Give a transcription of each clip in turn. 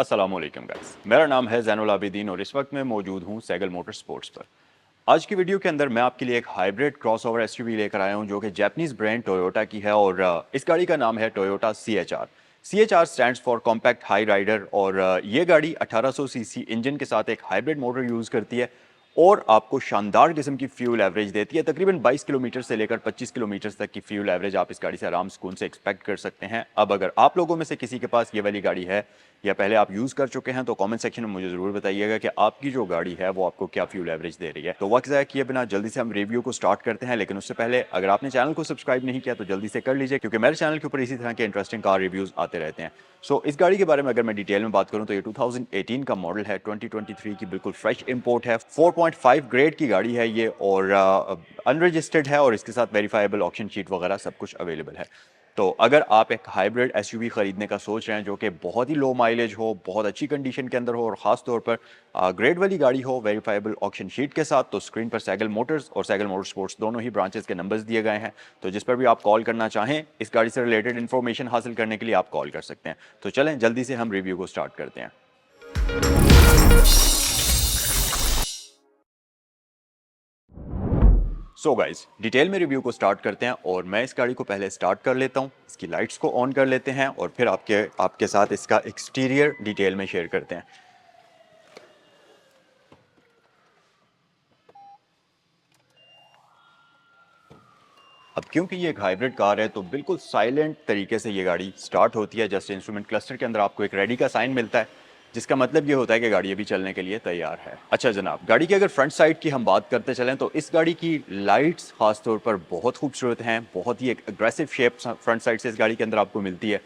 अस्सलामुअलैकुम गाइस, मेरा नाम है ज़ैनुल आबिदीन और इस वक्त मैं मौजूद हूँ सैगल मोटर स्पोर्ट्स पर। आज की वीडियो के अंदर मैं आपके लिए एक हाइब्रिड क्रॉसओवर एसयूवी लेकर आया हूँ जो कि जापानीज ब्रांड टोयोटा की है और इस गाड़ी का नाम है Toyota CHR। CHR stands for compact high rider और ये गाड़ी 1800 सीसी इंजन के साथ एक हाइब्रिड मोटर यूज़ करती है और आपको शानदार किस्म की फ्यूल एवरेज देती है। तकरीबन 22 किलोमीटर से लेकर 25 किलोमीटर तक की फ्यूल एवरेज आप इस गाड़ी से आराम सुकून से एक्सपेक्ट कर सकते हैं। अब अगर आप लोगों में से किसी के पास ये वाली गाड़ी है या पहले आप यूज़ कर चुके हैं तो कमेंट सेक्शन में मुझे ज़रूर बताइएगा कि आपकी जो गाड़ी है वो आपको क्या फ्यूल एवरेज दे रही है। तो वक्त ज़ाया किए बिना जल्दी से हम रिव्यू को स्टार्ट करते हैं, लेकिन उससे पहले अगर आपने चैनल को सब्सक्राइब नहीं किया तो जल्दी से कर लीजिए क्योंकि मेरे चैनल के ऊपर इसी तरह के इंटरेस्टिंग कार रिव्यूज़ आते रहते हैं। इस गाड़ी के बारे में अगर मैं डिटेल में बात करूं तो ये 2018 का मॉडल है, 2023 की बिल्कुल फ्रेश इंपोर्ट है। 4.5 ग्रेड की गाड़ी है ये और अनरजिस्टर्ड है और इसके साथ वेरीफाइबल ऑक्शन शीट वगैरह सब कुछ अवेलेबल है। तो अगर आप एक हाइब्रिड एसयूवी खरीदने का सोच रहे हैं जो कि बहुत ही लो माइलेज हो, बहुत अच्छी कंडीशन के अंदर हो और ख़ास तौर पर ग्रेड वाली गाड़ी हो वेरीफाइबल ऑक्शन शीट के साथ, तो स्क्रीन पर सैगल मोटर्स और सैगल मोटर स्पोर्ट्स दोनों ही ब्रांचेस के नंबर्स दिए गए हैं। तो जिस पर भी आप कॉल करना चाहें इस गाड़ी से रिलेटेड इन्फॉर्मेशन हासिल करने के लिए आप कॉल कर सकते हैं। तो चलें जल्दी से हम रिव्यू को स्टार्ट करते हैं। गाइस, डिटेल में रिव्यू को स्टार्ट करते हैं और मैं इस गाड़ी को पहले स्टार्ट कर लेता हूं, इसकी लाइट्स को ऑन कर लेते हैं और फिर आपके साथ इसका एक्सटीरियर डिटेल में शेयर करते हैं। अब क्योंकि ये एक हाइब्रिड कार है तो बिल्कुल साइलेंट तरीके से ये गाड़ी स्टार्ट होती है। जस्ट इंस्ट्रूमेंट क्लस्टर के अंदर आपको एक रेडी का साइन मिलता है जिसका मतलब ये होता है कि गाड़ी अभी चलने के लिए तैयार है। अच्छा जनाब, गाड़ी की अगर फ्रंट साइड की हम बात करते चलें तो इस गाड़ी की लाइट्स खास तौर पर बहुत खूबसूरत हैं, बहुत ही एक अग्रेसिव शेप फ्रंट साइड से इस गाड़ी के अंदर आपको मिलती है।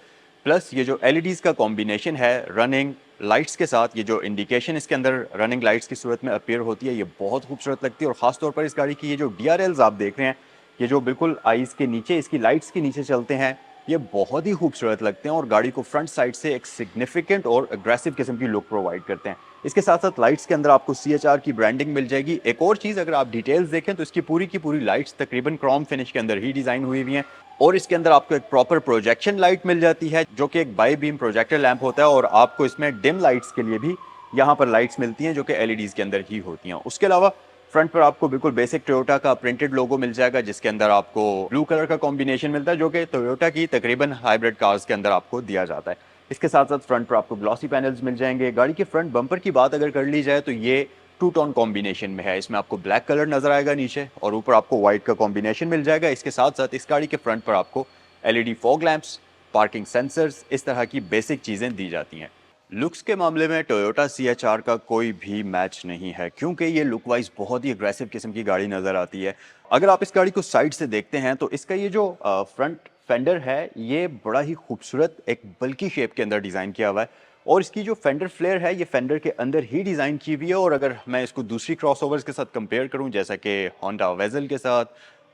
प्लस ये जो एलईडीज का कॉम्बिनेशन है रनिंग लाइट्स के साथ, ये जो इंडिकेशन इसके अंदर रनिंग लाइट्स की सूरत में अपीयर होती है, ये बहुत खूबसूरत लगती है। और खास तौर पर इस गाड़ी की ये जो डीआरएल्स आप देख रहे हैं, ये जो बिल्कुल आइस के नीचे इसकी लाइट्स के नीचे चलते हैं, ये बहुत ही खूबसूरत लगते हैं और गाड़ी को फ्रंट साइड से एक सिग्निफिकेंट और अग्रेसिव किस्म की लुक प्रोवाइड करते हैं। इसके साथ साथ लाइट्स के अंदर आपको CHR की ब्रांडिंग मिल जाएगी। एक और चीज़, अगर आप डिटेल्स देखें तो इसकी पूरी की पूरी लाइट्स तकरीबन क्रोम फिनिश के अंदर ही डिज़ाइन हुई हुई हैं और इसके अंदर आपको एक प्रॉपर प्रोजेक्शन लाइट मिल जाती है जो कि एक बाई बीम प्रोजेक्टर लैंप होता है और आपको इसमें डिम लाइट्स के लिए भी यहाँ पर लाइट्स मिलती हैं जो कि एलईडीज़ के अंदर ही होती हैं। उसके अलावा फ्रंट पर आपको बिल्कुल बेसिक टोयोटा का प्रिंटेड लोगो मिल जाएगा जिसके अंदर आपको ब्लू कलर का कॉम्बिनेशन मिलता है जो कि टोयोटा की तकरीबन हाइब्रिड कार्स के अंदर आपको दिया जाता है। इसके साथ साथ फ्रंट पर आपको ग्लॉसी पैनल्स मिल जाएंगे। गाड़ी के फ्रंट बम्पर की बात अगर कर ली जाए तो ये टू टोन कॉम्बिनेशन में है। इसमें आपको ब्लैक कलर नजर आएगा नीचे और ऊपर आपको व्हाइट का कॉम्बिनेशन मिल जाएगा। इसके साथ साथ इस गाड़ी के फ्रंट पर आपको LED fog lamps, parking sensors, इस तरह की बेसिक चीजें दी जाती हैं। लुक्स के मामले में टोयोटा CHR का कोई भी मैच नहीं है क्योंकि ये लुक वाइज बहुत ही अग्रेसिव किस्म की गाड़ी नज़र आती है। अगर आप इस गाड़ी को साइड से देखते हैं तो इसका ये जो फ्रंट फेंडर है ये बड़ा ही खूबसूरत एक बल्की शेप के अंदर डिज़ाइन किया हुआ है और इसकी जो फेंडर फ्लेयर है ये फेंडर के अंदर ही डिज़ाइन की हुई है। और अगर मैं इसको दूसरी क्रॉसओवर्स के साथ कंपेयर करूं जैसा कि होंडा वेजल के साथ,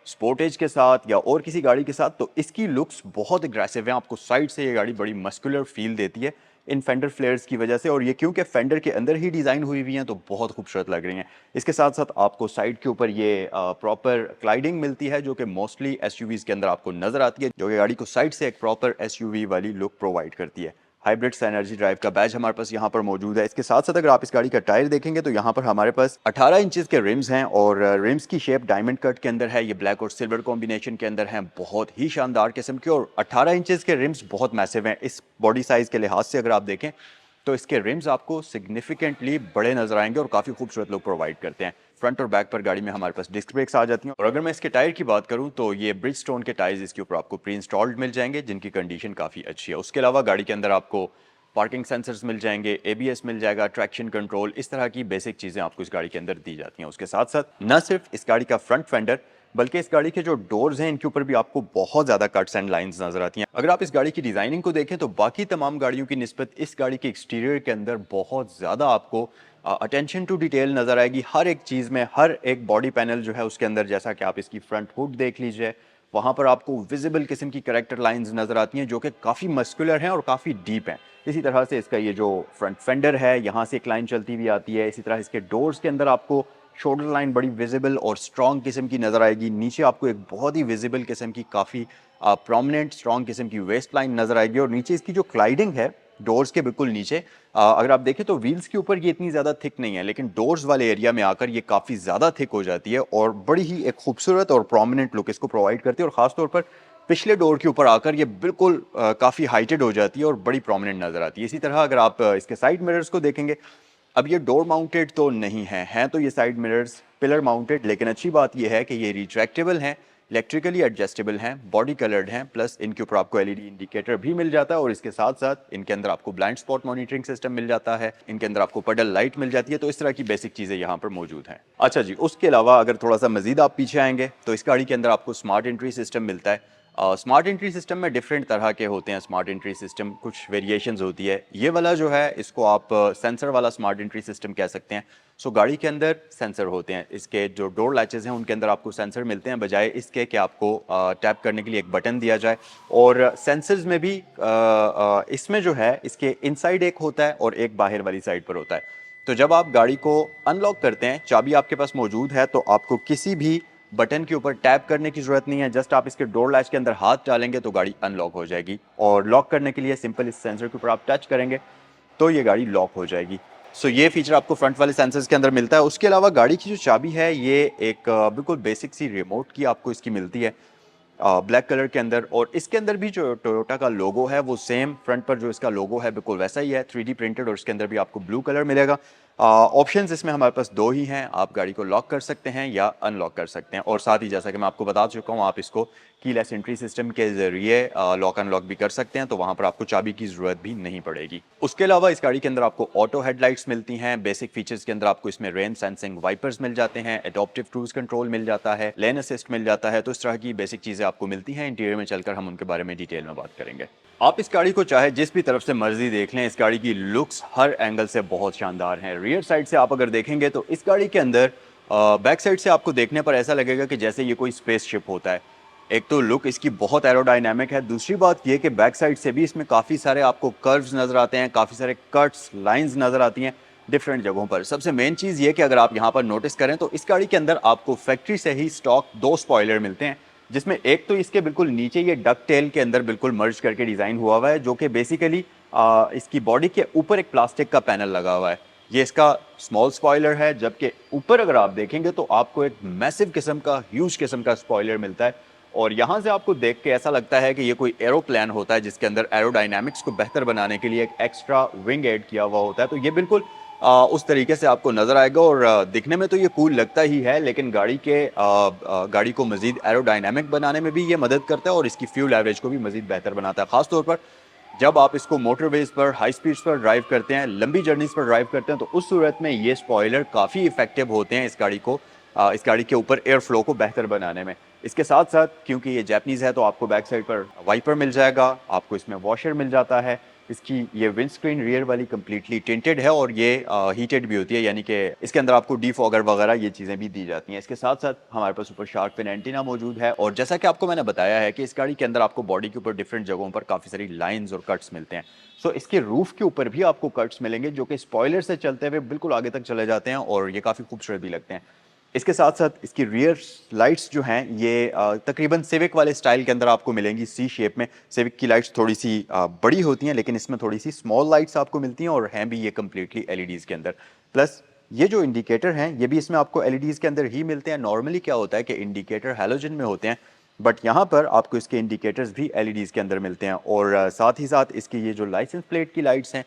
स्पोर्टेज के साथ या और किसी गाड़ी के साथ, तो इसकी लुक्स बहुत अग्रेसिव है। आपको साइड से ये गाड़ी बड़ी मस्कुलर फील देती है इन फेंडर फ्लेयर्स की वजह से और ये क्योंकि फेंडर के अंदर ही डिज़ाइन हुई हुई हैं तो बहुत खूबसूरत लग रही हैं। इसके साथ साथ आपको साइड के ऊपर ये प्रॉपर क्लाइडिंग मिलती है जो कि मोस्टली एसयूवीज़ के अंदर आपको नजर आती है, जो कि गाड़ी को साइड से एक प्रॉपर एसयूवी वाली लुक प्रोवाइड करती है। हाइब्रिड एनर्जी ड्राइव का बैज हमारे पास यहाँ पर मौजूद है। इसके साथ साथ अगर आप इस गाड़ी का टायर देखेंगे तो यहाँ पर हमारे पास 18 इंचेस के रिम्स हैं और रिम्स की शेप डायमंड कट के अंदर है। ये ब्लैक और सिल्वर कॉम्बिनेशन के अंदर हैं, बहुत ही शानदार किस्म के। और 18 इंचेस के रिम्स बहुत मैसिव हैं इस बॉडी साइज के लिहाज से। अगर आप देखें तो इसके रिम्स आपको सिग्निफिकेंटली बड़े नजर आएंगे और काफ़ी खूबसूरत लुक प्रोवाइड करते हैं। फ्रंट और बैक पर गाड़ी में हमारे पास डिस्क ब्रेक्स आ जाती हैं। और अगर मैं इसके टायर की बात करूं तो ये ब्रिज स्टोन के टायर्स इसके ऊपर आपको प्री इंस्टॉल्ड मिल जाएंगे जिनकी कंडीशन काफ़ी अच्छी है। उसके अलावा गाड़ी के अंदर आपको पार्किंग सेंसर्स मिल जाएंगे, ABS मिल जाएगा, ट्रैक्शन कंट्रोल, इस तरह की बेसिक चीज़ें आपको इस गाड़ी के अंदर दी जाती हैं। उसके साथ साथ न सिर्फ इस गाड़ी का फ्रंट फेंडर बल्कि इस गाड़ी के जो डोर्स हैं इनके ऊपर भी आपको बहुत ज़्यादा कट्स एंड लाइंस नजर आती हैं। अगर आप इस गाड़ी की डिज़ाइनिंग को देखें तो बाकी तमाम गाड़ियों की निस्बत इस गाड़ी के एक्सटीरियर के अंदर बहुत ज़्यादा आपको अटेंशन टू डिटेल नज़र आएगी। हर एक चीज़ में, हर एक बॉडी पैनल जो है उसके अंदर, जैसा कि आप इसकी फ्रंट हुड देख लीजिए, वहाँ पर आपको विजिबल किस्म की कैरेक्टर लाइंस नज़र आती हैं जो कि काफ़ी मस्कुलर हैं और काफ़ी डीप हैं। इसी तरह से इसका ये जो फ्रंट फेंडर है यहाँ से एक लाइन चलती हुई आती है। इसी तरह इसके डोर्स के अंदर आपको शोल्डर लाइन बड़ी विजिबल और स्ट्रॉन्ग किस्म की नज़र आएगी। नीचे आपको एक बहुत ही विजिबल किस्म की काफ़ी प्रोमिनेंट स्ट्रॉन्ग किस्म की वेस्ट लाइन नज़र आएगी और नीचे इसकी जो क्लाइडिंग है डोर्स के बिल्कुल नीचे। अगर आप देखें तो व्हील्स के ऊपर ये इतनी ज़्यादा थिक नहीं है, लेकिन डोर्स वाले एरिया में आकर ये काफ़ी ज़्यादा थिक हो जाती है और बड़ी ही एक खूबसूरत और प्रोमिनेंट लुक इसको प्रोवाइड करती है। और ख़ास तौर पर पिछले डोर के ऊपर आकर ये बिल्कुल काफ़ी हाइटेड हो जाती है और बड़ी प्रोमिनेंट नज़र आती है। इसी तरह अगर आप इसके साइड मिरर्स को देखेंगे, अब ये डोर माउंटेड तो नहीं है, हैं तो ये साइड मिरर्स पिलर माउंटेड, लेकिन अच्छी बात ये है कि ये रिट्रैक्टेबल हैं, इलेक्ट्रिकली एडजस्टेबल हैं, बॉडी कलर्ड हैं, प्लस इनके ऊपर आपको एलईडी इंडिकेटर भी मिल जाता है और इसके साथ साथ इनके अंदर आपको ब्लाइंड स्पॉट मॉनिटरिंग सिस्टम मिल जाता है, इनके अंदर आपको पडल लाइट मिल जाती है। तो इस तरह की बेसिक चीज़ें यहाँ पर मौजूद हैं। अच्छा जी, उसके अलावा अगर थोड़ा सा मजीद आप पीछे आएंगे तो इस गाड़ी के अंदर आपको स्मार्ट एंट्री सिस्टम मिलता है। स्मार्ट एंट्री सिस्टम में डिफरेंट तरह के होते हैं। स्मार्ट एंट्री सिस्टम कुछ वेरिएशंस होती है। ये वाला जो है इसको आप सेंसर वाला स्मार्ट एंट्री सिस्टम कह सकते हैं। सो गाड़ी के अंदर सेंसर होते हैं, इसके जो डोर लैचेस हैं उनके अंदर आपको सेंसर मिलते हैं, बजाय इसके कि आपको टैप करने के लिए एक बटन दिया जाए। और सेंसर्स में भी इसमें जो है इसके इनसाइड एक होता है और एक बाहर वाली साइड पर होता है। तो जब आप गाड़ी को अनलॉक करते हैं, चाबी आपके पास मौजूद है, तो आपको किसी भी बटन के ऊपर टैप करने की जरूरत नहीं है। जस्ट आप इसके डोर लैच के अंदर हाथ डालेंगे तो गाड़ी अनलॉक हो जाएगी। और लॉक करने के लिए सिंपल इस सेंसर के ऊपर आप टच करेंगे तो ये गाड़ी लॉक हो जाएगी। सो ये फीचर आपको फ्रंट वाले सेंसर्स के अंदर मिलता है। उसके अलावा गाड़ी की जो चाबी है ये एक बिल्कुल बेसिक सी रिमोट की आपको इसकी मिलती है, ब्लैक कलर के अंदर। और इसके अंदर भी जो टोयोटा का लोगो है वो सेम, फ्रंट पर जो इसका लोगो है बिल्कुल वैसा ही है, 3D प्रिंटेड, और इसके अंदर भी आपको ब्लू कलर मिलेगा। ऑप्शंस इसमें हमारे पास दो ही हैं, आप गाड़ी को लॉक कर सकते हैं या अनलॉक कर सकते हैं। और साथ ही जैसा कि मैं आपको बता चुका हूँ, आप इसको कीलेस एंट्री सिस्टम के जरिए लॉक अनलॉक भी कर सकते हैं, तो वहाँ पर आपको चाबी की ज़रूरत भी नहीं पड़ेगी। उसके अलावा इस गाड़ी के अंदर आपको ऑटो हेडलाइट्स मिलती हैं। बेसिक फीचर्स के अंदर आपको इसमें रेन सेंसिंग वाइपर्स मिल जाते हैं, एडॉप्टिव क्रूज कंट्रोल मिल जाता है, लेन असिस्ट मिल जाता है। तो इस तरह की बेसिक चीज़ें आपको मिलती हैं। इंटीरियर में चलकर हम उनके बारे में डिटेल में बात करेंगे। आप इस गाड़ी को चाहे जिस भी तरफ से मर्जी देख लें, इस गाड़ी की लुक्स हर एंगल से बहुत शानदार हैं। रियर साइड से आप अगर देखेंगे तो इस गाड़ी के अंदर बैक साइड से आपको देखने पर ऐसा लगेगा कि जैसे ये कोई स्पेसशिप होता है। एक तो लुक इसकी बहुत एरोडायनामिक है, दूसरी बात ये कि बैक साइड से भी इसमें काफ़ी सारे आपको कर्व्स नज़र आते हैं, काफ़ी सारे कट्स लाइंस नज़र आती हैं डिफरेंट जगहों पर। सबसे मेन चीज़ ये कि अगर आप यहाँ पर नोटिस करें तो इस गाड़ी के अंदर आपको फैक्ट्री से ही स्टॉक दो स्पॉयलर मिलते हैं, जिसमें एक तो इसके बिल्कुल नीचे ये डक टेल के अंदर बिल्कुल मर्ज करके डिज़ाइन हुआ हुआ है, जो कि बेसिकली इसकी बॉडी के ऊपर एक प्लास्टिक का पैनल लगा हुआ है। ये इसका स्मॉल स्पॉयलर है, जबकि ऊपर अगर आप देखेंगे तो आपको एक मैसिव किस्म का, ह्यूज किस्म का स्पॉयलर मिलता है। और यहाँ से आपको देख के ऐसा लगता है कि ये कोई एरोप्लेन होता है जिसके अंदर एरोडायनामिक्स को बेहतर बनाने के लिए एक एक्स्ट्रा विंग ऐड किया हुआ होता है। तो ये बिल्कुल उस तरीके से आपको नज़र आएगा और दिखने में तो ये कूल लगता ही है, लेकिन गाड़ी को मज़ीद एरोडायनामिक बनाने में भी ये मदद करता है और इसकी फ्यूल एवरेज को भी मज़ीद बेहतर बनाता है। ख़ासतौर पर जब आप इसको मोटरवेज पर, हाई स्पीड्स पर ड्राइव करते हैं, लंबी जर्नीज पर ड्राइव करते हैं, तो उस सूरत में ये स्पॉयलर काफ़ी इफेक्टिव होते हैं इस गाड़ी के ऊपर एयर फ्लो को बेहतर बनाने में। इसके साथ साथ क्योंकि ये जैपनीज़ है तो आपको बैक साइड पर वाइपर मिल जाएगा, आपको इसमें वॉशर मिल जाता है। इसकी ये विंड स्क्रीन रियर वाली कम्प्लीटली टिंटेड है और ये हीटेड भी होती है, यानी कि इसके अंदर आपको डीफॉगर वगैरह ये चीज़ें भी दी जाती हैं। इसके साथ साथ हमारे पास ऊपर शार्क फिन एंटीना मौजूद है और जैसा कि आपको मैंने बताया है कि इस गाड़ी के अंदर आपको बॉडी के ऊपर डिफरेंट जगहों पर काफ़ी सारी लाइंस और कट्स मिलते हैं। सो इसके रूफ के ऊपर भी आपको कट्स मिलेंगे जो कि स्पॉयलर से चलते हुए बिल्कुल आगे तक चले जाते हैं और ये काफ़ी खूबसूरत भी लगते हैं। इसके साथ साथ इसकी रियर लाइट्स जो हैं ये तकरीबन सिविक वाले स्टाइल के अंदर आपको मिलेंगी, सी शेप में। सिविक की लाइट्स थोड़ी सी बड़ी होती हैं, लेकिन इसमें थोड़ी सी स्मॉल लाइट्स आपको मिलती हैं और हैं भी ये कम्प्लीटली एलईडीज़ के अंदर। प्लस ये जो इंडिकेटर हैं ये भी इसमें आपको एलईडीज़ के अंदर ही मिलते हैं। नॉर्मली क्या होता है कि इंडिकेटर हैलोजन में होते हैं, बट यहाँ पर आपको इसके इंडिकेटर्स भी एलईडीज़ के अंदर मिलते हैं। और साथ ही साथ इसकी ये जो लाइसेंस प्लेट की लाइट्स हैं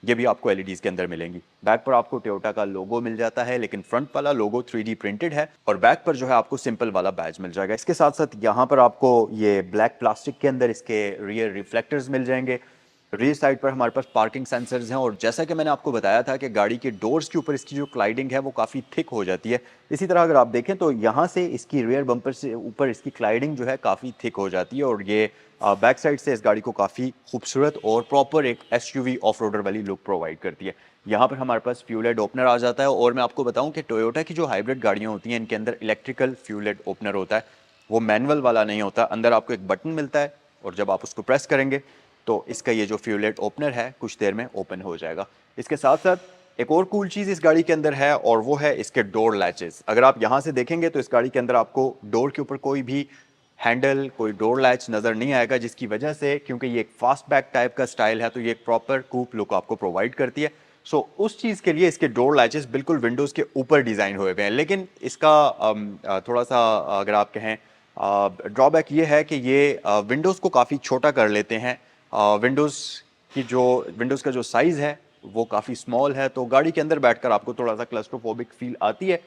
ये भी आपको एलईडीज़ के अंदर मिलेंगी। बैक पर आपको टोयोटा का लोगो मिल जाता है, लेकिन फ्रंट वाला लोगो 3D प्रिंटेड है और बैक पर जो है आपको सिंपल वाला बैज मिल जाएगा। इसके साथ साथ यहाँ पर आपको ये ब्लैक प्लास्टिक के अंदर इसके रियर रिफ्लेक्टर्स मिल जाएंगे। रियर साइड पर हमारे पास पार्किंग सेंसर्स हैं और जैसा कि मैंने आपको बताया था कि गाड़ी के डोर्स के ऊपर इसकी जो क्लाइडिंग है वो काफ़ी थिक हो जाती है। इसी तरह अगर आप देखें तो यहाँ से इसकी रियर बम्पर से ऊपर इसकी क्लाइडिंग जो है काफ़ी थिक हो जाती है और ये बैक साइड से इस गाड़ी को काफ़ी खूबसूरत और प्रॉपर एक एसयूवी ऑफ रोडर वाली लुक प्रोवाइड करती है। यहाँ पर हमारे पास फ्यूलेड ओपनर आ जाता है और मैं आपको बताऊँ कि टोयोटा की जो हाइब्रिड गाड़ियाँ होती हैं इनके अंदर इलेक्ट्रिकल फ्यूलेड ओपनर होता है, वो मैनुअल वाला नहीं होता। अंदर आपको एक बटन मिलता है और जब आप उसको प्रेस करेंगे तो इसका ये जो फ्यूलेट ओपनर है कुछ देर में ओपन हो जाएगा। इसके साथ साथ एक और कूल चीज़ इस गाड़ी के अंदर है और वो है इसके डोर लैचेस। अगर आप यहाँ से देखेंगे तो इस गाड़ी के अंदर आपको डोर के ऊपर कोई भी हैंडल, कोई डोर लैच नज़र नहीं आएगा, जिसकी वजह से क्योंकि ये एक फास्टबैक टाइप का स्टाइल है तो ये एक प्रॉपर कूप लुक आपको प्रोवाइड करती है। सो उस चीज़ के लिए इसके डोर लैचेस बिल्कुल विंडोज़ के ऊपर डिज़ाइन हुए हुए हैं, लेकिन इसका थोड़ा सा अगर आप कहें ड्रॉबैक ये है कि ये विंडोज़ को काफ़ी छोटा कर लेते हैं। विंडोज़ की जो विंडोज़ का जो साइज़ है वो काफ़ी स्मॉल है, तो गाड़ी के अंदर बैठकर आपको थोड़ा सा क्लस्ट्रोफोबिक फील आती है,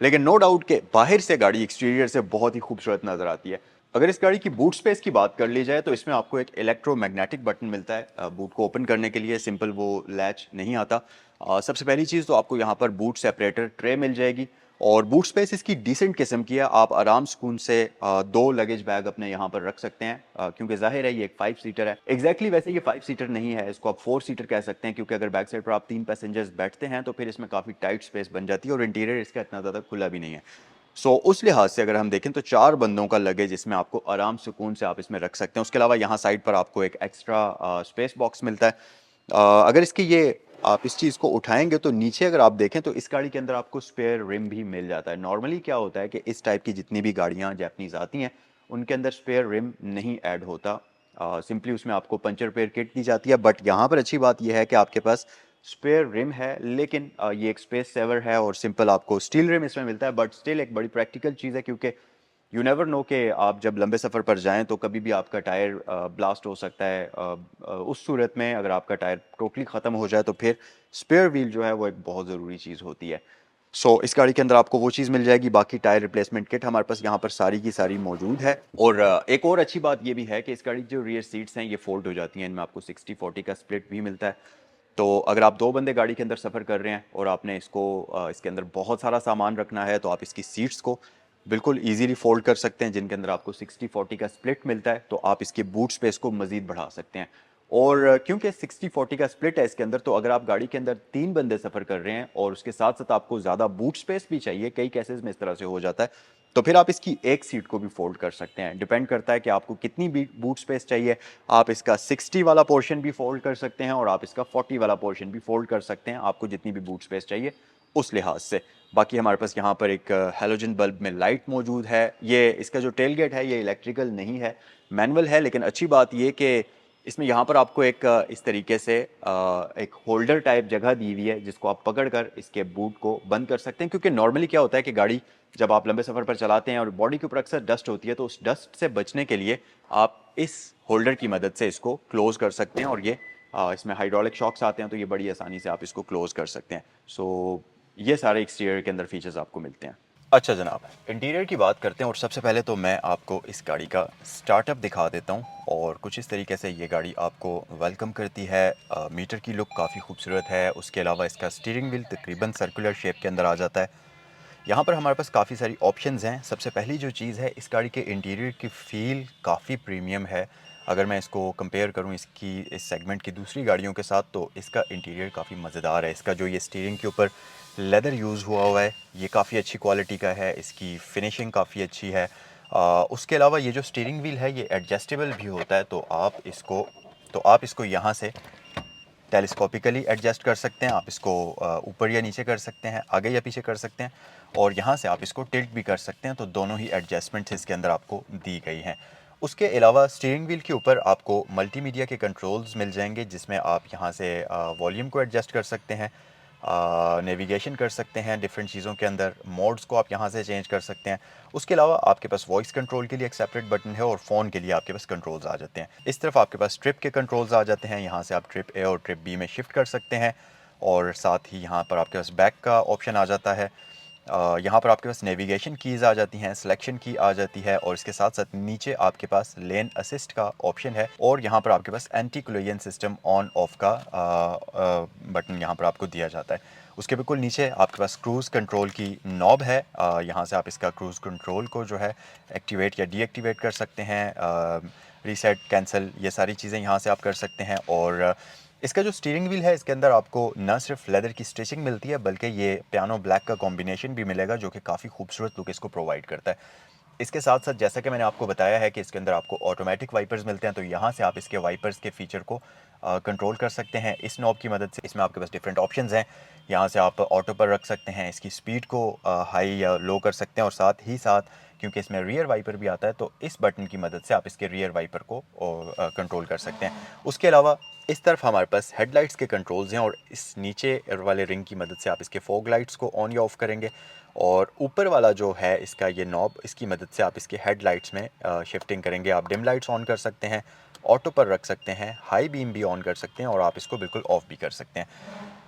लेकिन नो डाउट के बाहर से गाड़ी एक्सटीरियर से बहुत ही खूबसूरत नज़र आती है। अगर इस गाड़ी की बूट स्पेस की बात कर ली जाए तो इसमें आपको एक इलेक्ट्रोमैग्नेटिक बटन मिलता है बूट को ओपन करने के लिए, सिंपल वो लैच नहीं आता। सबसे पहली चीज़ तो आपको यहाँ पर बूट सेपरेटर ट्रे मिल जाएगी और बूट स्पेस इसकी डिसेंट किस्म की है। आप आराम सुकून से दो लगेज बैग अपने यहाँ पर रख सकते हैं, क्योंकि जाहिर है ये एक 5 सीटर है। एग्जैक्टली वैसे ये 5 सीटर नहीं है, इसको आप 4 सीटर कह सकते हैं, क्योंकि अगर बैक साइड पर आप 3 पैसेंजर्स बैठते हैं तो फिर इसमें काफ़ी टाइट स्पेस बन जाती है और इंटीरियर इसका इतना ज़्यादा खुला भी नहीं है। उस लिहाज से अगर हम देखें तो 4 बंदों का लगेज इसमें आपको आराम सुकून से आप इसमें रख सकते हैं। उसके अलावा यहाँ साइड पर आपको एक एक्स्ट्रा स्पेस बॉक्स मिलता है। अगर इसकी ये आप इस चीज़ को उठाएंगे तो नीचे अगर आप देखें तो इस गाड़ी के अंदर आपको स्पेयर रिम भी मिल जाता है। नॉर्मली क्या होता है कि इस टाइप की जितनी भी गाड़ियाँ जैपनीज़ आती हैं उनके अंदर स्पेयर रिम नहीं ऐड होता, सिंपली उसमें आपको पंचर रिपेयर किट दी जाती है। बट यहाँ पर अच्छी बात यह है कि आपके पास स्पेयर रिम है, लेकिन ये एक स्पेस सेवर है और सिंपल आपको स्टील रिम इसमें मिलता है। बट स्टिल एक बड़ी प्रैक्टिकल चीज़ है, क्योंकि यू नेवर नो कि आप जब लंबे सफ़र पर जाएं तो कभी भी आपका टायर ब्लास्ट हो सकता है। उस सूरत में अगर आपका टायर टोटली ख़त्म हो जाए तो फिर स्पेयर व्हील जो है वो एक बहुत ज़रूरी चीज़ होती है। इस गाड़ी के अंदर आपको वो चीज़ मिल जाएगी। बाकी टायर रिप्लेसमेंट किट हमारे पास यहाँ पर सारी की सारी मौजूद है। और एक और अच्छी बात ये भी है कि इस गाड़ी की जो रियर सीट्स हैं ये फोल्ड हो जाती हैं, इनमें आपको 60-40 का स्प्लिट भी मिलता है। तो अगर आप 2 बंदे गाड़ी के अंदर सफ़र कर रहे हैं और आपने इसके अंदर बहुत सारा सामान रखना है तो आप इसकी सीट्स को बिल्कुल ईज़िली फ़ोल्ड कर सकते हैं, जिनके अंदर आपको 60-40 का स्प्लिट मिलता है, तो आप इसके बूट स्पेस को मज़ीद बढ़ा सकते हैं। और क्योंकि 60-40 का स्प्लिट है इसके अंदर, तो अगर आप गाड़ी के अंदर 3 बंदे सफ़र कर रहे हैं और उसके साथ-साथ आपको ज़्यादा बूट स्पेस भी चाहिए, कई केसेज़ में इस तरह से हो जाता है, तो फिर आप इसकी एक सीट को भी फ़ोल्ड कर सकते हैं। डिपेंड करता है कि आपको कितनी बी बूट स्पेस चाहिए। आप इसका 60 वाला पोर्शन भी फ़ोल्ड कर सकते हैं और आप इसका 40 वाला पोर्शन भी फ़ोल्ड कर सकते हैं, आपको जितनी भी बूट स्पेस चाहिए उस लिहाज से। बाकी हमारे पास यहाँ पर एक हैलोजन बल्ब में लाइट मौजूद है। ये इसका जो टेल गेट है ये इलेक्ट्रिकल नहीं है, मैनुअल है, लेकिन अच्छी बात ये कि इसमें यहाँ पर आपको एक इस तरीके से एक होल्डर टाइप जगह दी हुई है, जिसको आप पकड़ कर इसके बूट को बंद कर सकते हैं। क्योंकि नॉर्मली क्या होता है कि गाड़ी जब आप लंबे सफ़र पर चलाते हैं और बॉडी के ऊपर अक्सर डस्ट होती है, तो उस डस्ट से बचने के लिए आप इस होल्डर की मदद से इसको क्लोज़ कर सकते हैं। और ये इसमें हाइड्रोलिक शॉक्स आते हैं तो ये बड़ी आसानी से आप इसको क्लोज़ कर सकते हैं। ये सारे एक्सटीरियर के अंदर फीचर्स आपको मिलते हैं। अच्छा जनाब, इंटीरियर की बात करते हैं और सबसे पहले तो मैं आपको इस गाड़ी का स्टार्टअप दिखा देता हूँ और कुछ इस तरीके से ये गाड़ी आपको वेलकम करती है। मीटर की लुक काफ़ी खूबसूरत है। उसके अलावा इसका स्टीयरिंग व्हील तकरीबन सर्कुलर शेप के अंदर आ जाता है। यहाँ पर हमारे पास काफ़ी सारी ऑप्शंस हैं। सबसे पहली जो चीज़ है, इस गाड़ी के इंटीरियर की फ़ील काफ़ी प्रीमियम है। अगर मैं इसको कंपेयर करूँ इस सेगमेंट की दूसरी गाड़ियों के साथ, तो इसका इंटीरियर काफ़ी मज़ेदार है। इसका जो ये स्टीयरिंग के ऊपर लेदर यूज़ हुआ है ये काफ़ी अच्छी क्वालिटी का है। इसकी फिनिशिंग काफ़ी अच्छी है। उसके अलावा ये जो स्टीयरिंग व्हील है ये एडजस्टेबल भी होता है, तो आप इसको यहाँ से टेलीस्कोपिकली एडजस्ट कर सकते हैं। आप इसको ऊपर या नीचे कर सकते हैं, आगे या पीछे कर सकते हैं, और यहाँ से आप इसको टिल्ट भी कर सकते हैं। तो दोनों ही एडजस्टमेंट्स इसके अंदर आपको दी गई हैं। उसके अलावा स्टीयरिंग व्हील के ऊपर आपको मल्टीमीडिया के कंट्रोल्स मिल जाएंगे, जिसमें आप यहाँ से वॉल्यूम को एडजस्ट कर सकते हैं, नेविगेशन कर सकते हैं डिफरेंट चीज़ों के अंदर, मोड्स को आप यहाँ से चेंज कर सकते हैं। उसके अलावा आपके पास वॉइस कंट्रोल के लिए एक सेपरेट बटन है और फ़ोन के लिए आपके पास कंट्रोल्स आ जाते हैं। इस तरफ आपके पास ट्रिप के कंट्रोल्स आ जाते हैं, यहाँ से आप ट्रिप ए और ट्रिप बी में शिफ्ट कर सकते हैं। और साथ ही यहाँ पर आपके पास बैक का ऑप्शन आ जाता है। यहाँ पर आपके पास नेविगेशन कीज़ आ जाती हैं, सिलेक्शन की आ जाती है, और इसके साथ साथ नीचे आपके पास लेन असिस्ट का ऑप्शन है, और यहाँ पर आपके पास anti collision system on off का बटन यहाँ पर आपको दिया जाता है। उसके बिल्कुल नीचे आपके पास क्रूज़ कंट्रोल की नॉब है। यहाँ से आप इसका क्रूज़ कंट्रोल को जो है एक्टिवेट या डीएक्टिवेट कर सकते हैं, रीसेट, कैंसिल, ये सारी चीज़ें यहाँ से आप कर सकते हैं। और इसका जो स्टीयरिंग व्हील है इसके अंदर आपको न सिर्फ लेदर की स्टिचिंग मिलती है, बल्कि ये पियानो ब्लैक का कॉम्बिनेशन भी मिलेगा, जो कि काफ़ी खूबसूरत लुक इसको प्रोवाइड करता है। इसके साथ साथ जैसा कि मैंने आपको बताया है कि इसके अंदर आपको ऑटोमेटिक वाइपर्स मिलते हैं, तो यहाँ से आप इसके वाइपर्स के फीचर को कंट्रोल कर सकते हैं इस नॉब की मदद से। इसमें आपके पास डिफरेंट ऑप्शंस हैं। यहाँ से आप ऑटो पर रख सकते हैं, इसकी स्पीड को हाई या लो कर सकते हैं, और साथ ही साथ क्योंकि इसमें रियर वाइपर भी आता है, तो इस बटन की मदद से आप इसके रियर वाइपर को कंट्रोल कर सकते हैं। उसके अलावा इस तरफ हमारे पास हेडलाइट्स के कंट्रोल्स हैं, और इस नीचे वाले रिंग की मदद से आप इसके फॉग लाइट्स को ऑन या ऑफ़ करेंगे। और ऊपर वाला जो है इसका ये नॉब, इसकी मदद से आप इसके हेडलाइट्स में शिफ्टिंग करेंगे। आप डिम लाइट्स ऑन कर सकते हैं, ऑटो पर रख सकते हैं, हाई बीम भी ऑन कर सकते हैं, और आप इसको बिल्कुल ऑफ़ भी कर सकते हैं।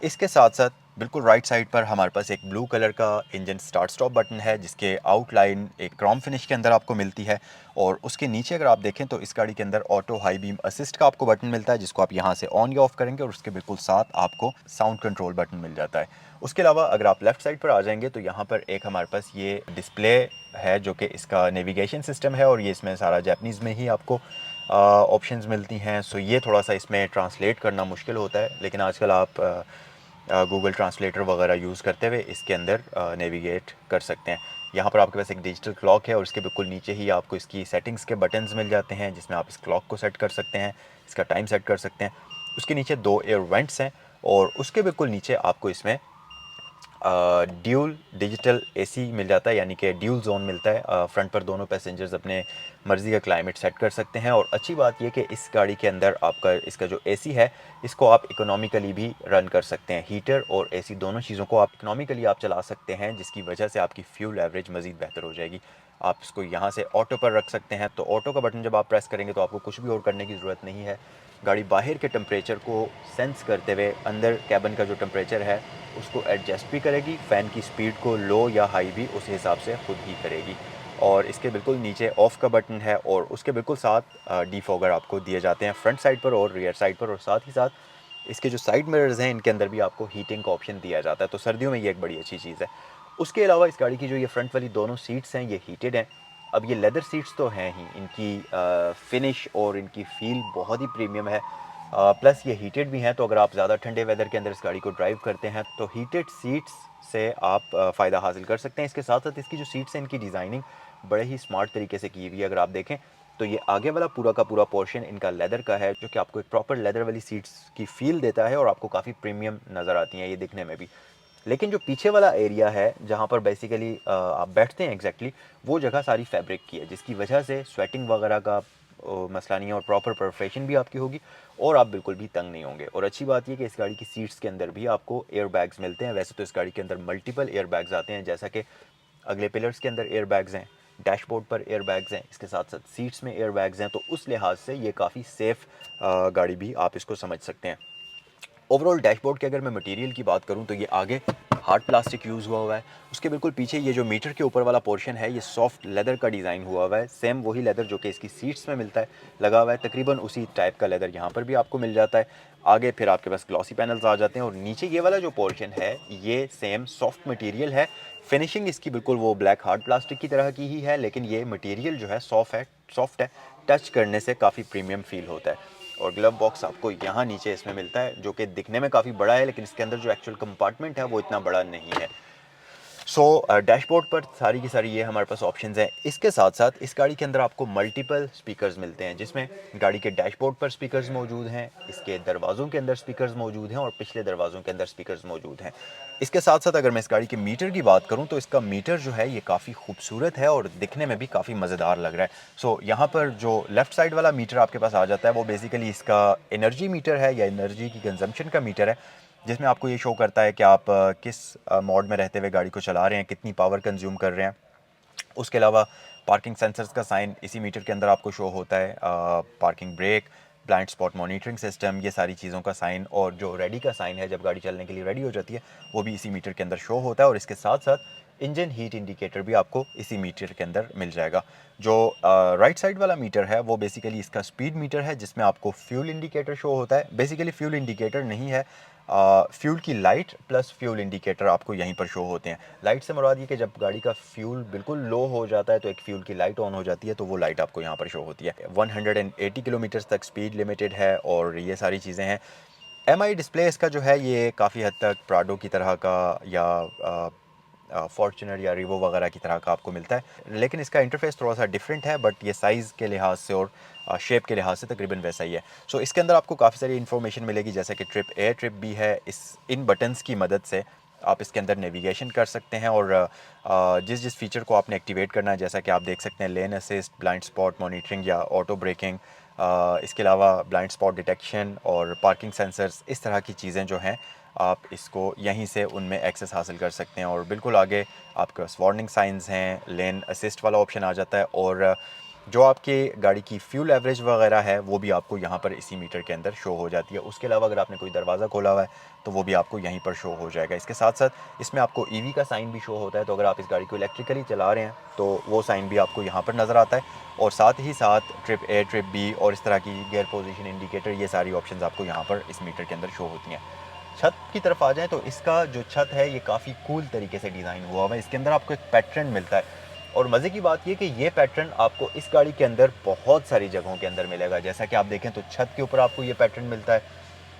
इसके साथ साथ बिल्कुल राइट साइड पर हमारे पास एक ब्लू कलर का इंजन स्टार्ट स्टॉप बटन है, जिसके आउटलाइन एक क्रोम फिनिश के अंदर आपको मिलती है। और उसके नीचे अगर आप देखें तो इस गाड़ी के अंदर ऑटो हाई बीम असिस्ट का आपको बटन मिलता है, जिसको आप यहाँ से ऑन या ऑफ करेंगे, और उसके बिल्कुल साथ आपको साउंड कंट्रोल बटन मिल जाता है। उसके अलावा अगर आप लेफ़्ट साइड पर आ जाएंगे तो यहाँ पर एक हमारे पास ये डिस्प्ले है, जो कि इसका नेविगेशन सिस्टम है, और ये इसमें सारा जैपनीज़ में ही आपको ऑप्शंस मिलती हैं। सो ये थोड़ा सा इसमें ट्रांसलेट करना मुश्किल होता है, लेकिन आजकल आप गूगल ट्रांसलेटर वगैरह यूज़ करते हुए इसके अंदर नेविगेट कर सकते हैं। यहाँ पर आपके पास एक डिजिटल क्लॉक है, और इसके बिल्कुल नीचे ही आपको इसकी सेटिंग्स के बटन्स मिल जाते हैं, जिसमें आप इस क्लॉक को सेट कर सकते हैं, इसका टाइम सेट कर सकते हैं। उसके नीचे 2 एयर वेंट्स हैं, और उसके बिल्कुल नीचे आपको इसमें ड्यूल डिजिटल एसी मिल जाता है, यानी कि ड्यूल जोन मिलता है। फ्रंट पर दोनों पैसेंजर्स अपने मर्ज़ी का क्लाइमेट सेट कर सकते हैं। और अच्छी बात यह कि इस गाड़ी के अंदर आपका इसका जो एसी है, इसको आप इकोनॉमिकली भी रन कर सकते हैं। हीटर और एसी दोनों चीज़ों को आप इकोनॉमिकली आप चला सकते हैं, जिसकी वजह से आपकी फ्यूल एवरेज मज़ीद बेहतर हो जाएगी। आप इसको यहाँ से ऑटो पर रख सकते हैं, तो ऑटो का बटन जब आप प्रेस करेंगे तो आपको कुछ भी और करने की ज़रूरत नहीं है। गाड़ी बाहर के टेम्परेचर को सेंस करते हुए अंदर कैबिन का जो टेम्परेचर है उसको एडजस्ट भी करेगी। फ़ैन की स्पीड को लो या हाई भी उस हिसाब से खुद ही करेगी। और इसके बिल्कुल नीचे ऑफ़ का बटन है, और उसके बिल्कुल साथ डिफॉगर आपको दिए जाते हैं फ्रंट साइड पर और रियर साइड पर। और साथ ही साथ इसके जो साइड मिरर्स हैं, इनके अंदर भी आपको हीटिंग का ऑप्शन दिया जाता है, तो सर्दियों में ये एक बड़ी अच्छी चीज़ है। उसके अलावा इस गाड़ी की जो ये फ्रंट वाली दोनों सीट्स हैं, ये हीटेड हैं। अब ये लेदर सीट्स तो हैं ही, इनकी फिनिश और इनकी फील बहुत ही प्रीमियम है। प्लस ये हीटेड भी हैं, तो अगर आप ज़्यादा ठंडे वेदर के अंदर इस गाड़ी को ड्राइव करते हैं तो हीटेड सीट्स से आप फ़ायदा हासिल कर सकते हैं। इसके साथ साथ इसकी जो सीट्स हैं, इनकी डिज़ाइनिंग बड़े ही स्मार्ट तरीके से की हुई है। अगर आप देखें तो ये आगे वाला पूरा का पूरा पोर्शन इनका लेदर का है, जो कि आपको एक प्रॉपर लेदर वाली सीट्स की फील देता है, और आपको काफ़ी प्रीमियम नज़र आती हैं ये दिखने में भी। लेकिन जो पीछे वाला एरिया है, जहाँ पर बेसिकली आप बैठते हैं एग्जैक्टली, वो जगह सारी फैब्रिक की है, जिसकी वजह से स्वेटिंग वगैरह का मसला नहीं है, और प्रॉपर परफेक्शन भी आपकी होगी, और आप बिल्कुल भी तंग नहीं होंगे। और अच्छी बात यह कि इस गाड़ी की सीट्स के अंदर भी आपको एयर बैग्स मिलते हैं। वैसे तो इस गाड़ी के अंदर मल्टीपल एयर बैग्स आते हैं, जैसा कि अगले पिलर्स के अंदर एयर बैग्स हैं, डैशबोर्ड पर एयर बैग्स हैं, इसके साथ साथ सीट्स में एयर बैग्स हैं, तो उस लिहाज से ये काफ़ी सेफ़ गाड़ी भी आप इसको समझ सकते हैं। ओवरऑल डैशबोर्ड के अगर मैं मटेरियल की बात करूं तो ये आगे हार्ड प्लास्टिक यूज़ हुआ हुआ है। उसके बिल्कुल पीछे ये जो मीटर के ऊपर वाला पोर्शन है, ये सॉफ्ट लेदर का डिज़ाइन हुआ हुआ है। सेम वही लेदर जो कि इसकी सीट्स में मिलता है लगा हुआ है, तकरीबन उसी टाइप का लेदर यहाँ पर भी आपको मिल जाता है। आगे फिर आपके पास ग्लॉसी पैनल्स आ जाते हैं, और नीचे ये वाला जो पोर्शन है ये सेम सॉफ्ट मटेरियल है। फिनिशिंग इसकी बिल्कुल वो ब्लैक हार्ड प्लास्टिक की तरह की ही है, लेकिन ये मटेरियल जो है सॉफ्ट है, टच करने से काफ़ी प्रीमियम फील होता है। और ग्लव बॉक्स आपको यहाँ नीचे इसमें मिलता है, जो कि दिखने में काफ़ी बड़ा है, लेकिन इसके अंदर जो एक्चुअल कंपार्टमेंट है वो इतना बड़ा नहीं है। सो डैशबोर्ड पर सारी की सारी ये हमारे पास ऑप्शंस हैं। इसके साथ साथ इस गाड़ी के अंदर आपको मल्टीपल स्पीकर्स मिलते हैं, जिसमें गाड़ी के डैशबोर्ड पर स्पीकर्स मौजूद हैं, इसके दरवाज़ों के अंदर स्पीकर्स मौजूद हैं, और पिछले दरवाज़ों के अंदर स्पीकर्स मौजूद हैं। इसके साथ साथ अगर मैं इस गाड़ी के मीटर की बात करूं तो इसका मीटर जो है ये काफ़ी खूबसूरत है, और दिखने में भी काफ़ी मज़ेदार लग रहा है। सो यहाँ पर जो लेफ़्ट साइड वाला मीटर आपके पास आ जाता है, वो बेसिकली इसका एनर्जी मीटर है, या एनर्जी की कंजम्पशन का मीटर है, जिसमें आपको ये शो करता है कि आप किस मोड में रहते हुए गाड़ी को चला रहे हैं, कितनी पावर कंज्यूम कर रहे हैं। उसके अलावा पार्किंग सेंसर्स का साइन इसी मीटर के अंदर आपको शो होता है। Parking brake, blind spot monitoring system, ये सारी चीज़ों का साइन, और जो रेडी का साइन है जब गाड़ी चलने के लिए रेडी हो जाती है, वो भी इसी मीटर के अंदर शो होता है। और इसके साथ साथ इंजन हीट इंडिकेटर भी आपको इसी मीटर के अंदर मिल जाएगा। जो राइट साइड वाला मीटर है वो बेसिकली इसका स्पीड मीटर है, जिसमें आपको फ्यूल इंडिकेटर शो होता है। बेसिकली फ्यूल इंडिकेटर नहीं है, फ्यूल की लाइट प्लस फ्यूल इंडिकेटर आपको यहीं पर शो होते हैं। लाइट से मुराद ये कि जब गाड़ी का फ्यूल बिल्कुल लो हो जाता है तो एक फ्यूल की लाइट ऑन हो जाती है, तो वो लाइट आपको यहाँ पर शो होती है। 180 किलोमीटर तक स्पीड लिमिटेड है, और ये सारी चीज़ें हैं। एमआई डिस्प्ले इसका जो है ये काफ़ी हद तक प्राडो की तरह का, या फॉर्च्यूनर या रिवो वगैरह की तरह का आपको मिलता है, लेकिन इसका इंटरफेस थोड़ा सा डिफरेंट है, बट ये साइज़ के लिहाज से और शेप के लिहाज से तकरीबन वैसा ही है। सो इसके अंदर आपको काफ़ी सारी इन्फॉर्मेशन मिलेगी, जैसे कि ट्रिप ए ट्रिप बी है। इन बटन्स की मदद से आप इसके अंदर नेविगेशन कर सकते हैं और जिस जिस फीचर को आपने एक्टिवेट करना है, जैसा कि आप देख सकते हैं लेन असिस्ट, ब्लाइंड स्पॉट मॉनिटरिंग या ऑटो ब्रेकिंग, इसके अलावा ब्लाइंड स्पॉट डिटेक्शन और पार्किंग सेंसर्स, इस तरह की चीज़ें जो हैं आप इसको यहीं से उनमें एक्सेस हासिल कर सकते हैं। और बिल्कुल आगे आपके पास वार्निंग साइंस हैं, लेन असिस्ट वाला ऑप्शन आ जाता है और जो आपके गाड़ी की फ्यूल एवरेज वगैरह है वो भी आपको यहाँ पर इसी मीटर के अंदर शो हो जाती है। उसके अलावा अगर आपने कोई दरवाज़ा खोला हुआ है तो वो भी आपको यहीं पर शो हो जाएगा। इसके साथ साथ इसमें आपको ईवी का साइन भी शो होता है, तो अगर आप इस गाड़ी को इलेक्ट्रिकली चला रहे हैं तो वो साइन भी आपको यहाँ पर नज़र आता है। और साथ ही साथ ट्रिप ए, ट्रिप बी और इस तरह की गियर पोजीशन इंडिकेटर, ये सारी ऑप्शंस आपको यहाँ पर इस मीटर के अंदर शो होती हैं। छत की तरफ आ जाएँ तो इसका जो छत है ये काफ़ी कूल तरीके से डिज़ाइन हुआ हुआ है। इसके अंदर आपको एक पैटर्न मिलता है और मज़े की बात ये कि ये पैटर्न आपको इस गाड़ी के अंदर बहुत सारी जगहों के अंदर मिलेगा। जैसा कि आप देखें तो छत के ऊपर आपको ये पैटर्न मिलता है,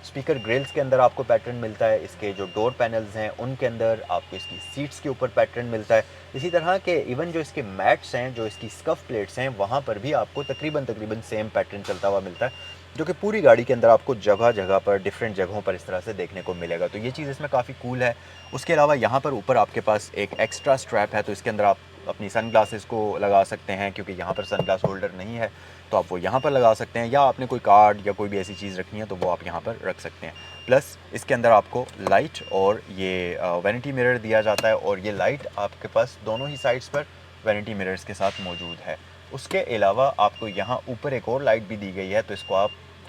स्पीकर ग्रिल्स के अंदर आपको पैटर्न मिलता है, इसके जो डोर पैनल्स हैं उनके अंदर आपको इसकी सीट्स के ऊपर पैटर्न मिलता है। इसी तरह के इवन जो इसके मैट्स हैं, जो इसकी स्कफ प्लेट्स हैं, वहाँ पर भी आपको तकरीबन तकरीबन सेम पैटर्न चलता हुआ मिलता है, जो कि पूरी गाड़ी के अंदर आपको जगह जगह पर डिफरेंट जगहों पर इस तरह से देखने को मिलेगा। तो ये चीज़ इसमें काफ़ी कूल है। उसके अलावा यहाँ पर ऊपर आपके पास एक एक्स्ट्रा स्ट्रैप है, तो इसके अंदर आप अपनी सन ग्लासेस को लगा सकते हैं, क्योंकि यहाँ पर सन ग्लास होल्डर नहीं है तो आप वो यहाँ पर लगा सकते हैं, या आपने कोई कार्ड या कोई भी ऐसी चीज़ रखनी है तो वो आप यहाँ पर रख सकते हैं। प्लस इसके अंदर आपको लाइट और ये वैनिटी मिरर दिया जाता है और ये लाइट आपके पास दोनों ही साइड्स पर वैनिटी मिरर्स के साथ मौजूद है। उसके अलावा आपको यहाँ ऊपर एक और लाइट भी दी गई है, तो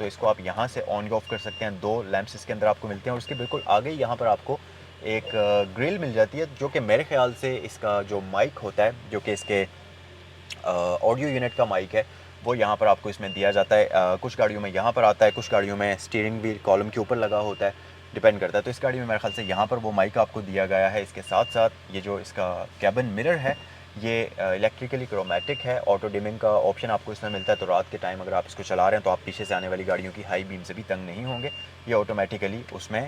इसको आप यहाँ से ऑन या ऑफ कर सकते हैं। दो लैंप्स इसके अंदर आपको मिलते हैं और उसके बिल्कुल आगे यहाँ पर आपको एक ग्रिल मिल जाती है, जो कि मेरे ख्याल से इसका जो माइक होता है, जो कि इसके ऑडियो यूनिट का माइक है, वो यहाँ पर आपको इसमें दिया जाता है। कुछ गाड़ियों में यहाँ पर आता है, कुछ गाड़ियों में स्टीयरिंग व्हील कॉलम के ऊपर लगा होता है, डिपेंड करता है। तो इस गाड़ी में मेरे ख्याल से यहाँ पर वो माइक आपको दिया गया है। इसके साथ साथ ये जो इसका कैबिन मिरर है ये इलेक्ट्रिकली क्रोमेटिक है, ऑटो डिमिंग का ऑप्शन आपको इसमें मिलता है, तो रात के टाइम अगर आप इसको चला रहे हैं तो आप पीछे से आने वाली गाड़ियों की हाई बीम से भी तंग नहीं होंगे, ये ऑटोमेटिकली उसमें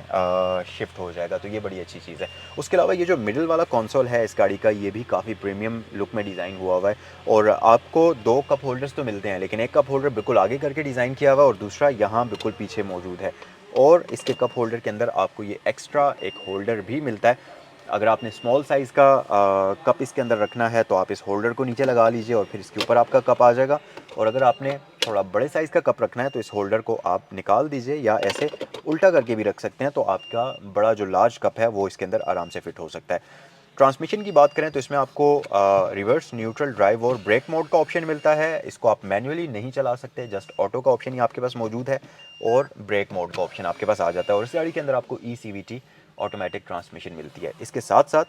शिफ्ट हो जाएगा, तो ये बड़ी अच्छी चीज़ है। उसके अलावा ये जो मिडिल वाला कंसोल है इस गाड़ी का, ये भी काफ़ी प्रीमियम लुक में डिज़ाइन हुआ हुआ है और आपको दो कप होल्डर्स तो मिलते हैं, लेकिन एक कप होल्डर बिल्कुल आगे करके डिज़ाइन किया हुआ है और दूसरा यहाँ बिल्कुल पीछे मौजूद है। और इसके कप होल्डर के अंदर आपको ये एक्स्ट्रा एक होल्डर भी मिलता है। अगर आपने स्मॉल साइज़ का कप इसके अंदर रखना है तो आप इस होल्डर को नीचे लगा लीजिए और फिर इसके ऊपर आपका कप आ जाएगा। और अगर आपने थोड़ा बड़े साइज़ का कप रखना है तो इस होल्डर को आप निकाल दीजिए या ऐसे उल्टा करके भी रख सकते हैं, तो आपका बड़ा जो लार्ज कप है वो इसके अंदर आराम से फिट हो सकता है। ट्रांसमिशन की बात करें तो इसमें आपको रिवर्स, न्यूट्रल, ड्राइव और ब्रेक मोड का ऑप्शन मिलता है। इसको आप मैन्युअली नहीं चला सकते, जस्ट ऑटो का ऑप्शन ही आपके पास मौजूद है और ब्रेक मोड का ऑप्शन आपके पास आ जाता है। और इस गाड़ी के अंदर आपको ECVT ऑटोमेटिक ट्रांसमिशन मिलती है। इसके साथ साथ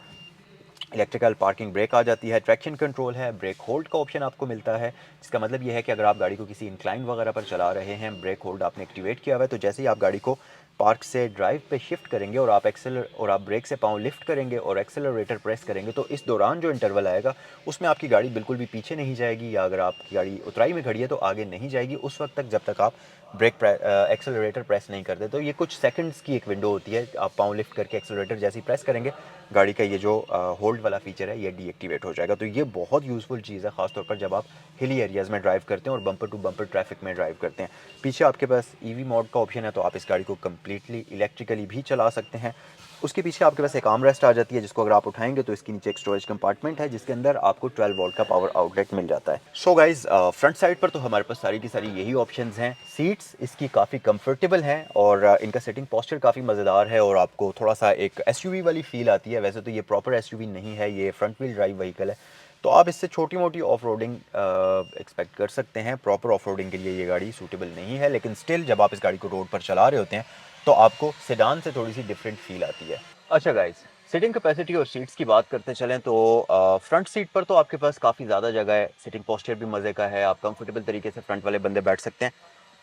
इलेक्ट्रिकल पार्किंग ब्रेक आ जाती है, ट्रैक्शन कंट्रोल है, ब्रेक होल्ड का ऑप्शन आपको मिलता है। इसका मतलब ये है कि अगर आप गाड़ी को किसी इंक्लाइन वगैरह पर चला रहे हैं, ब्रेक होल्ड आपने एक्टिवेट किया हुआ है, तो जैसे ही आप गाड़ी को पार्क से ड्राइव पे शिफ्ट करेंगे और आप ब्रेक से पाँव लिफ्ट करेंगे और एक्सेलरेटर प्रेस करेंगे, तो इस दौरान जो इंटरवल आएगा उसमें आपकी गाड़ी बिल्कुल भी पीछे नहीं जाएगी, या अगर आपकी गाड़ी उतराई में खड़ी है तो आगे नहीं जाएगी उस वक्त तक जब तक आप एक्सेलरेटर प्रेस नहीं करते। तो ये कुछ सेकंड्स की एक विंडो होती है, आप पाँव लिफ्ट करके एक्सेलरेटर जैसे ही प्रेस करेंगे गाड़ी का ये जो होल्ड वाला फीचर है ये डीएक्टिवेट हो जाएगा। तो ये बहुत यूज़फुल चीज़ है, ख़ासतौर पर जब आप हिली एरियाज़ में ड्राइव करते हैं और बम्पर टू बम्पर ट्रैफिक में ड्राइव करते हैं। पीछे आपके पास ईवी मोड का ऑप्शन है, तो आप इस गाड़ी को कम्प्लीटली इलेक्ट्रिकली भी चला सकते हैं। उसके पीछे आपके पास एक आर्म रेस्ट आ जाती है, जिसको अगर आप उठाएंगे तो इसके नीचे एक स्टोरेज कंपार्टमेंट है, जिसके अंदर आपको 12 वोल्ट का पावर आउटलेट मिल जाता है। सो गाइज, फ्रंट साइड पर तो हमारे पास सारी की सारी यही ऑप्शंस हैं। सीट्स इसकी काफ़ी कंफर्टेबल हैं और इनका सिटिंग पोस्चर काफ़ी मज़ेदार है और आपको थोड़ा सा एक एसयूवी वाली फील आती है। वैसे तो ये प्रॉपर एसयूवी नहीं है, ये फ्रंट व्हील ड्राइव व्हीकल है, तो आप इससे छोटी मोटी ऑफ रोडिंग एक्सपेक्ट कर सकते हैं। प्रॉपर ऑफ रोडिंग के लिए ये गाड़ी सूटेबल नहीं है, लेकिन स्टिल जब आप इस गाड़ी को रोड पर चला रहे होते हैं तो आपको सेडान से थोड़ी सी डिफरेंट फील आती है। अच्छा गाइस, सिटिंग कैपेसिटी और सीट्स की बात करते चलें तो फ्रंट सीट पर तो आपके पास काफ़ी ज़्यादा जगह है, सिटिंग पोस्चर भी मज़े का है, आप कंफर्टेबल तरीके से फ्रंट वाले बंदे बैठ सकते हैं।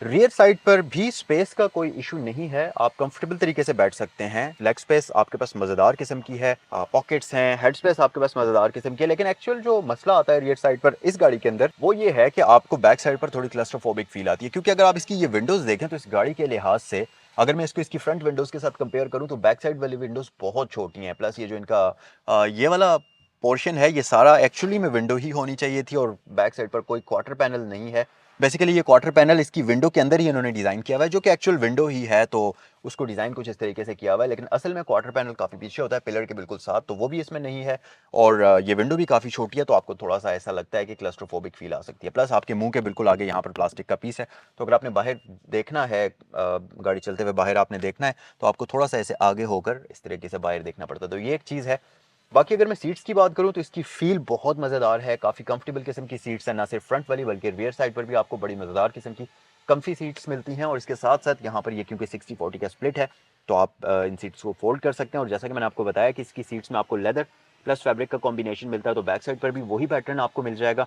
रियर साइड पर भी स्पेस का कोई इशू नहीं है, आप कंफर्टेबल तरीके से बैठ सकते हैं। लेग स्पेस आपके पास मज़ेदार किस्म की है, पॉकेट्स हैं, हेड स्पेस आपके पास मज़ेदार किस्म की है, लेकिन एक्चुअल जो मसला आता है रियर साइड पर इस गाड़ी के अंदर वो ये है कि आपको बैक साइड पर थोड़ी क्लस्ट्रोफोबिक फील आती है, क्योंकि अगर आप इसकी ये विंडोज़ देखें तो इस गाड़ी के लिहाज से अगर मैं इसको इसकी फ्रंट विंडोज़ के साथ कंपेयर करूं तो बैक साइड वाली विंडोज़ बहुत छोटी हैं। प्लस ये जो इनका ये वाला पोर्शन है ये सारा एक्चुअली में विंडो ही होनी चाहिए थी और बैक साइड पर कोई क्वार्टर पैनल नहीं है, बेसिकली ये क्वार्टर पैनल इसकी विंडो के अंदर ही इन्होंने डिज़ाइन किया हुआ है, जो कि एक्चुअल विंडो ही है, तो उसको डिज़ाइन कुछ इस तरीके से किया हुआ है, लेकिन असल में क्वार्टर पैनल काफ़ी पीछे होता है पिलर के बिल्कुल साथ, तो वो भी इसमें नहीं है। और ये विंडो भी काफ़ी छोटी है, तो आपको थोड़ा सा ऐसा लगता है कि क्लस्ट्रोफोबिक फील आ सकती है। प्लस आपके मुंह के बिल्कुल आगे यहाँ पर प्लास्टिक का पीस है, तो अगर आपने बाहर देखना है, गाड़ी चलते हुए बाहर आपने देखना है, तो आपको थोड़ा सा ऐसे आगे होकर इस तरीके से बाहर देखना पड़ता है, तो ये एक चीज़ है। बाकी अगर मैं सीट्स की बात करूं तो इसकी फील बहुत मज़ेदार है, काफ़ी कंफर्टेबल किस्म की सीट्स हैं, ना सिर्फ फ्रंट वाली बल्कि रियर साइड पर भी आपको बड़ी मज़ेदार किस्म की कम्फी सीट्स मिलती हैं। और इसके साथ साथ यहाँ पर ये क्योंकि 60-40 का स्प्लिट है, तो आप इन सीट्स को फोल्ड कर सकते हैं। और जैसा कि मैंने आपको बताया कि इसकी सीट्स में आपको लेदर प्लस फैब्रिक का कॉम्बिनेशन मिलता है, तो बैक साइड पर भी वही पैटर्न आपको मिल जाएगा।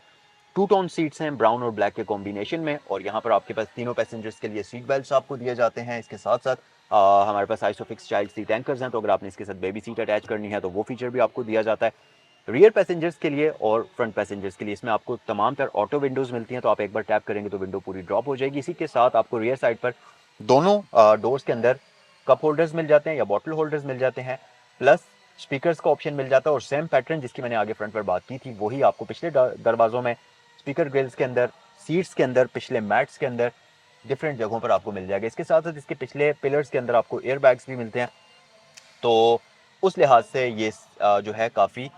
टू टोन सीट्स हैं ब्राउन और ब्लैक के कॉम्बिनेशन में, और यहाँ पर आपके पास तीनों पैसेंजर्स के लिए सीट बेल्ट्स आपको दिए जाते हैं। इसके साथ साथ हमारे पास आइसोफिक्स चाइल्ड सीट एंकर्स हैं, तो अगर आपने इसके साथ बेबी सीट अटैच करनी है तो वो फीचर भी आपको दिया जाता है। रियर पैसेंजर्स के लिए और फ्रंट पैसेंजर्स के लिए इसमें आपको तमाम तर ऑटो विंडोज़ मिलती हैं, तो आप एक बार टैप करेंगे तो विंडो पूरी ड्रॉप हो जाएगी। इसी के साथ आपको रियर साइड पर दोनों डोर्स के अंदर कप होल्डर्स मिल जाते हैं या बॉटल होल्डर्स मिल जाते हैं, प्लस स्पीकर्स का ऑप्शन मिल जाता है। और सेम पैटर्न जिसकी मैंने आगे फ्रंट पर बात की थी, वही आपको पिछले दरवाज़ों में स्पीकर ग्रिल्स के अंदर, सीट्स के अंदर, पिछले मैट्स के अंदर, डिफरेंट जगहों पर आपको मिल जाएगा। इसके साथ साथ इसके पिछले पिलर्स के अंदर आपको एयर बैग्स भी मिलते हैं, तो उस लिहाज से ये जो है काफ़ी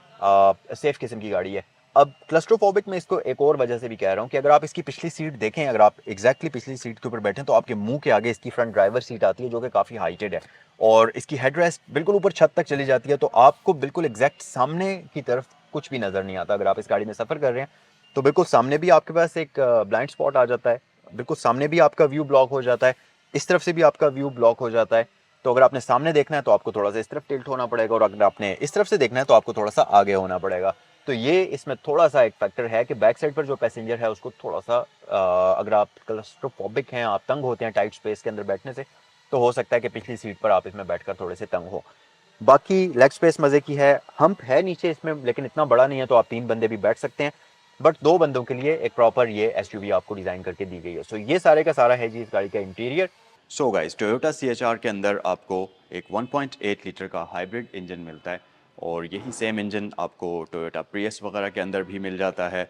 सेफ किस्म की गाड़ी है। अब क्लस्ट्रोफोबिक में इसको एक और वजह से भी कह रहा हूँ कि अगर आप इसकी पिछली सीट देखें, अगर आप एग्जैक्टली पिछली सीट के ऊपर बैठें, तो आपके मुंह के आगे इसकी फ्रंट ड्राइवर सीट आती है, जो कि काफ़ी हाइटेड है, और इसकी हेडरेस्ट बिल्कुल ऊपर छत तक चली जाती है, तो आपको बिल्कुल एग्जैक्ट सामने की तरफ कुछ भी नज़र नहीं आता। अगर आप इस गाड़ी में सफ़र कर रहे हैं तो बिल्कुल सामने भी आपके पास एक ब्लाइंड स्पॉट आ जाता है, बिल्कुल सामने भी आपका व्यू ब्लॉक हो जाता है, इस तरफ से भी आपका व्यू ब्लॉक हो जाता है। तो अगर आपने सामने देखना है तो आपको थोड़ा सा इस तरफ टिल्ट होना पड़ेगा, और अगर आपने इस तरफ से देखना है तो आपको थोड़ा सा आगे होना पड़ेगा। तो ये इसमें थोड़ा सा एक फैक्टर है कि बैक साइड पर जो पैसेंजर है उसको थोड़ा सा अगर आप क्लस्ट्रोफोबिक हैं, आप तंग होते हैं टाइट स्पेस के अंदर बैठने से, तो हो सकता है कि पिछली सीट पर आप इसमें बैठकर थोड़े से तंग हो। बाकी लेग स्पेस मज़े की है, हम्प है नीचे इसमें लेकिन इतना बड़ा नहीं है, तो आप 3 बंदे भी बैठ सकते हैं, बट 2 बंदों के लिए एक प्रॉपर ये एसयूवी आपको डिज़ाइन करके दी गई है। सो ये सारे का सारा है जी इस गाड़ी का interior. So guys, Toyota CHR के अंदर आपको एक 1.8 लीटर का हाइब्रिड इंजन मिलता है, और यही सेम इंजन आपको टोयोटा प्रियस वगैरह के अंदर भी मिल जाता है।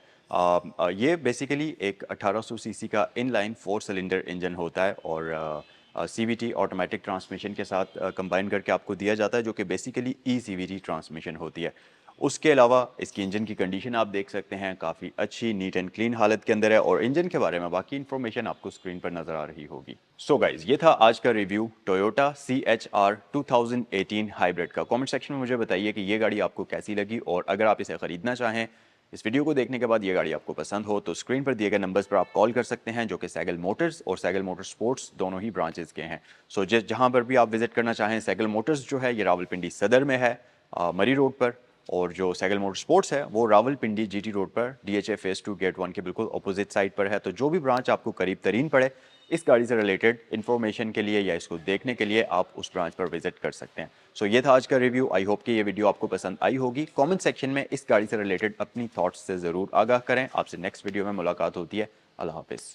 ये बेसिकली एक 1800 सीसी का इनलाइन 4 सिलेंडर इंजन होता है, और CVT ऑटोमेटिक ट्रांसमिशन के साथ कंबाइन करके आपको दिया जाता है, जो कि बेसिकली CVT ट्रांसमिशन होती है। उसके अलावा इसकी इंजन की कंडीशन आप देख सकते हैं, काफ़ी अच्छी नीट एंड क्लीन हालत के अंदर है, और इंजन के बारे में बाकी इन्फॉर्मेशन आपको स्क्रीन पर नज़र आ रही होगी। सो गाइज, ये था आज का रिव्यू टोयोटा CHR 2018 हाइब्रिड का। कमेंट सेक्शन में मुझे बताइए कि ये गाड़ी आपको कैसी लगी, और अगर आप इसे ख़रीदना चाहें, इस वीडियो को देखने के बाद ये गाड़ी आपको पसंद हो, तो स्क्रीन पर दिए गए नंबर्स पर आप कॉल कर सकते हैं, जो कि सैगल मोटर्स और सैगल मोटर स्पोर्ट्स दोनों ही ब्रांचेस के हैं। सो जहाँ पर भी आप विजिट करना चाहें, सैगल मोटर्स जो है ये रावलपिंडी सदर में है, मरी रोड पर, और जो सैगल मोटर स्पोर्ट्स है वो रावलपिंडी GT रोड पर DHA फेज़ 2 गेट 1 के बिल्कुल अपोजिट साइड पर है। तो जो भी ब्रांच आपको करीब तरीन पड़े इस गाड़ी से रिलेटेड इन्फॉर्मेशन के लिए या इसको देखने के लिए, आप उस ब्रांच पर विजिट कर सकते हैं। सो ये था आज का रिव्यू। आई होप कि ये वीडियो आपको पसंद आई होगी। कमेंट सेक्शन में इस गाड़ी से रिलेटेड अपनी थॉट्स से ज़रूर आगाह करें। आपसे नेक्स्ट वीडियो में मुलाकात होती है। अल्लाह हाफिज़।